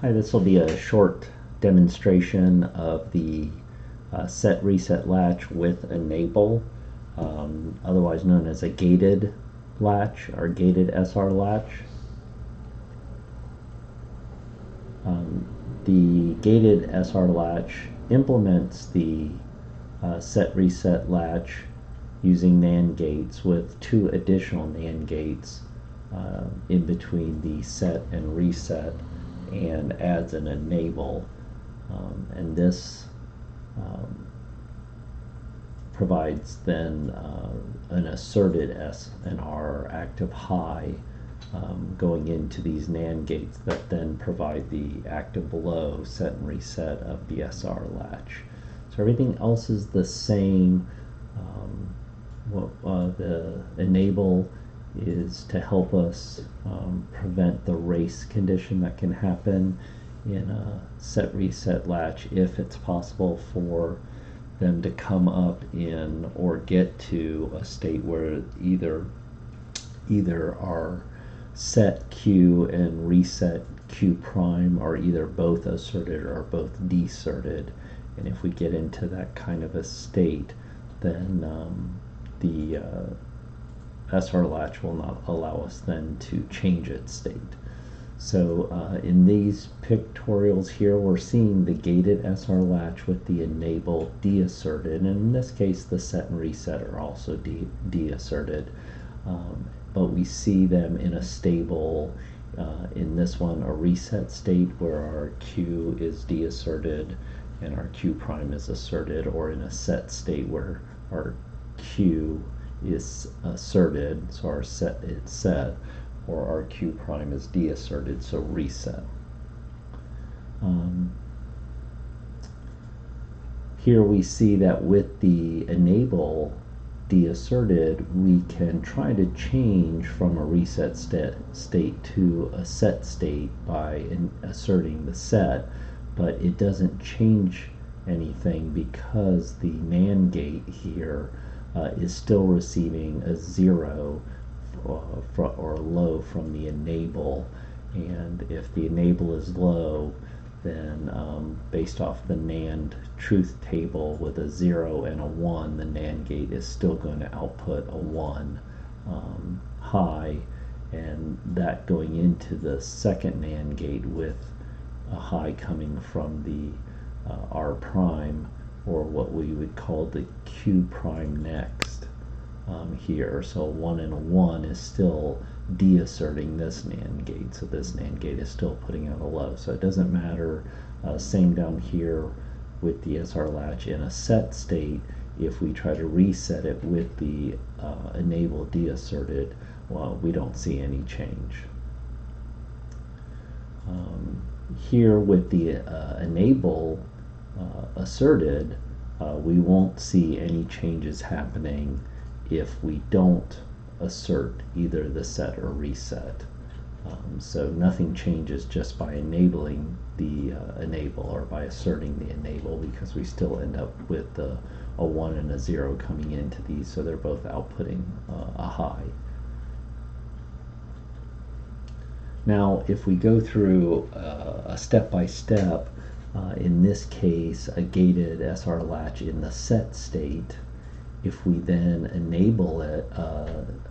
Hi, this will be a short demonstration of the Set Reset Latch with Enable, otherwise known as a gated latch or gated SR latch. The gated SR latch implements the Set Reset Latch using NAND gates with two additional NAND gates in between the set and reset, and adds an enable, and this provides then an asserted S and R active high going into these NAND gates that then provide the active low set and reset of the SR latch. So everything else is the same. The enable is to help us prevent the race condition that can happen in a set reset latch if it's possible for them to come up in or get to a state where either our set Q and reset Q prime are either both asserted or both deasserted. And if we get into that kind of a state, then the SR latch will not allow us then to change its state. So in these pictorials here, we're seeing the gated SR latch with the enable deasserted, and in this case the set and reset are also deasserted, but we see them in a stable, in this one a reset state where our Q is deasserted and our Q prime is asserted, or in a set state where our Q is asserted, so our set is set, or our Q prime is deasserted, so reset. Here we see that with the enable deasserted, we can try to change from a reset state to a set state by asserting the set, but it doesn't change anything because the NAND gate here is still receiving a 0 or low from the enable, and if the enable is low, then based off the NAND truth table with a 0 and a 1, the NAND gate is still going to output a 1 high, and that going into the second NAND gate with a high coming from the R prime, or what we would call the Q prime next here. So 1 and a 1 is still deasserting this NAND gate, so this NAND gate is still putting out a low. So it doesn't matter, same down here with the SR latch in a set state, if we try to reset it with the enable deasserted, well, we don't see any change. Here with the enable asserted, we won't see any changes happening if we don't assert either the set or reset. So nothing changes just by enabling the enable or by asserting the enable, because we still end up with a 1 and a 0 coming into these, so they're both outputting a high. Now if we go through a step-by-step, in this case a gated SR latch in the set state, if we then enable it,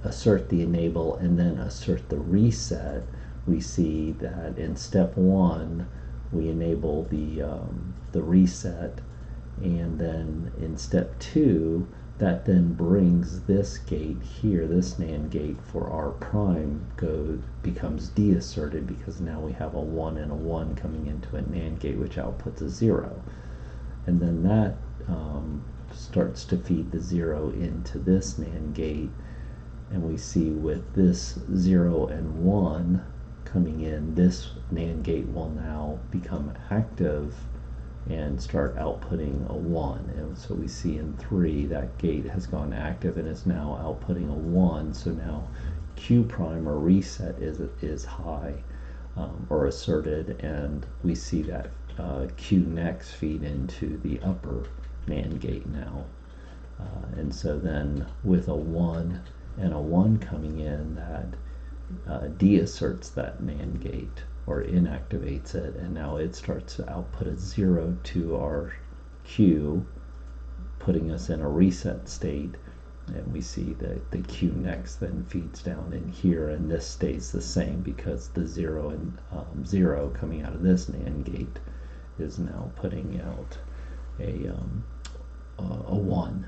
assert the enable and then assert the reset, we see that in step 1 we enable the reset, and then in step 2 that then brings this gate here, this NAND gate for R prime, becomes deasserted, because now we have a 1 and a 1 coming into a NAND gate which outputs a 0, and then that starts to feed the 0 into this NAND gate, and we see with this 0 and 1 coming in, this NAND gate will now become active and start outputting a 1, and so we see in 3 that gate has gone active and is now outputting a 1, so now Q prime or reset is high or asserted, and we see that Q next feed into the upper NAND gate now, and so then with a 1 and a 1 coming in, that deasserts that NAND gate, or inactivates it, and now it starts to output a 0 to our Q, putting us in a reset state. And we see that the Q next then feeds down in here, and this stays the same because the 0 and 0 coming out of this NAND gate is now putting out a 1.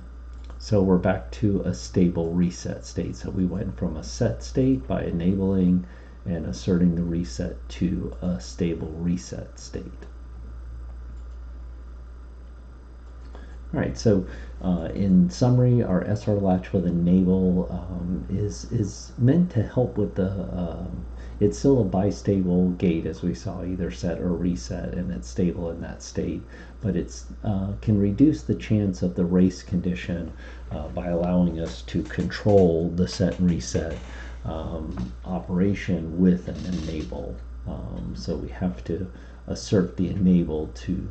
So we're back to a stable reset state. So we went from a set state by enabling and asserting the reset to a stable reset state. All right, so in summary, our SR latch with enable is meant to help with the, it's still a bistable gate, as we saw, either set or reset, and it's stable in that state, but it's can reduce the chance of the race condition by allowing us to control the set and reset operation with an enable. So we have to assert the enable to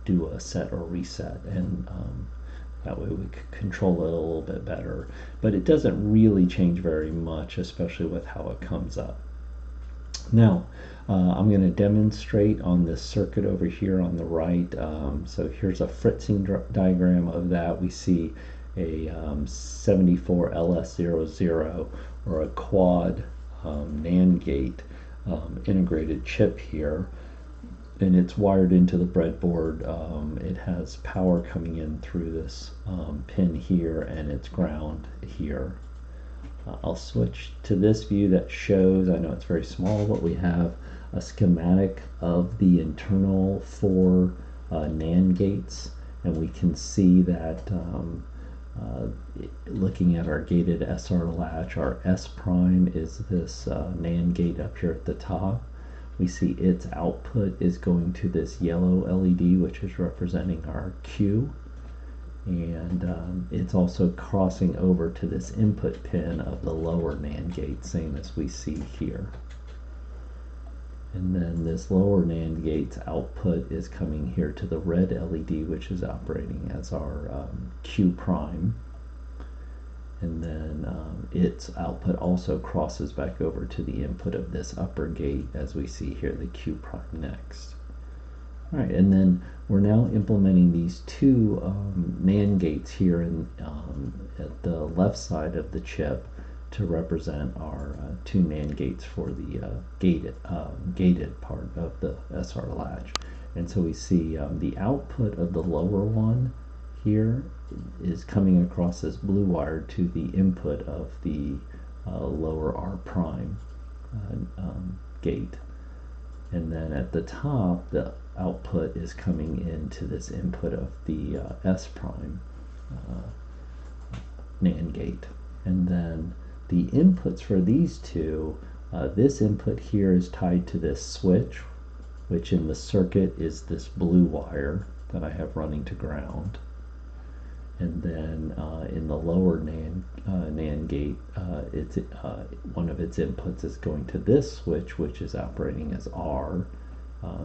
do a set or reset, and that way we could control it a little bit better. But it doesn't really change very much, especially with how it comes up. Now, I'm going to demonstrate on this circuit over here on the right. So here's a Fritzing diagram of that. We see a 74LS00, or a quad NAND gate integrated chip here, and it's wired into the breadboard. It has power coming in through this pin here, and it's ground here. I'll switch to this view that shows, I know it's very small, but we have a schematic of the internal 4 NAND gates, and we can see that looking at our gated SR latch, our S prime is this NAND gate up here at the top. We see its output is going to this yellow LED, which is representing our Q, and it's also crossing over to this input pin of the lower NAND gate, same as we see here. And then this lower NAND gate's output is coming here to the red LED, which is operating as our Q prime. And then its output also crosses back over to the input of this upper gate, as we see here, the Q prime next. All right, and then we're now implementing these 2 NAND gates here at the left side of the chip to represent our 2 NAND gates for the gated part of the SR latch. And so we see the output of the lower one here is coming across this blue wire to the input of the lower R prime gate. And then at the top, the output is coming into this input of the S prime NAND gate. And then the inputs for these 2, this input here is tied to this switch, which in the circuit is this blue wire that I have running to ground. And then in the lower NAND gate, one of its inputs is going to this switch, which is operating as R.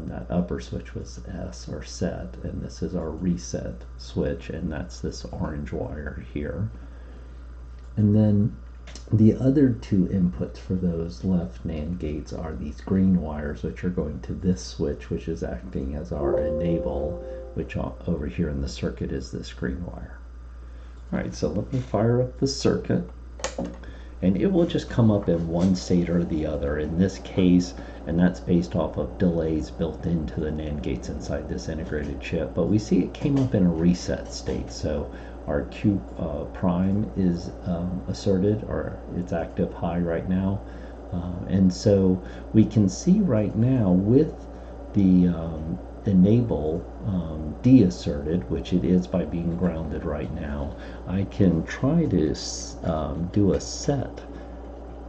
That upper switch was S, or set, and this is our reset switch, and that's this orange wire here. And then the other 2 inputs for those left NAND gates are these green wires, which are going to this switch, which is acting as our enable, which over here in the circuit is this green wire. All right, so let me fire up the circuit, and it will just come up in one state or the other in this case, and that's based off of delays built into the NAND gates inside this integrated chip. But we see it came up in a reset state, so our Q prime is asserted, or it's active high right now, and so we can see right now with the enable deasserted, which it is by being grounded right now, I can try to do a set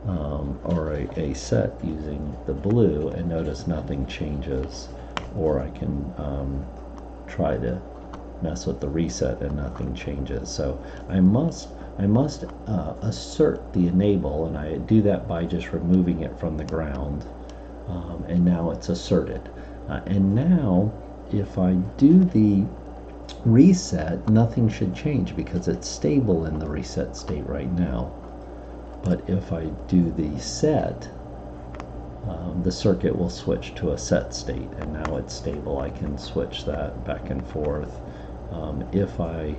or a set using the blue, and notice nothing changes, or I can try to mess with the reset and nothing changes. So I must assert the enable, and I do that by just removing it from the ground, and now it's asserted. And now if I do the reset, nothing should change because it's stable in the reset state right now. But if I do the set, the circuit will switch to a set state, and now it's stable. I can switch that back and forth. If I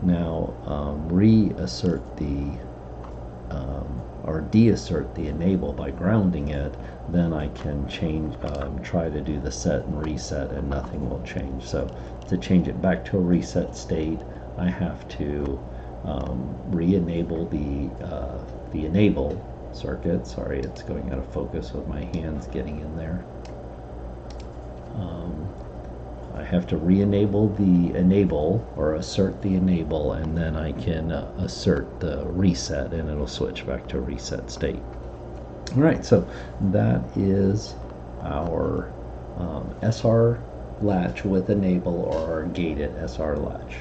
now reassert the or deassert the enable by grounding it, then I can change, try to do the set and reset, and nothing will change. So to change it back to a reset state, I have to re-enable the enable circuit. Sorry, it's going out of focus with my hands getting in there. I have to re-enable the enable, or assert the enable, and then I can assert the reset, and it'll switch back to a reset state. All right, so that is our SR latch with enable, or our gated SR latch.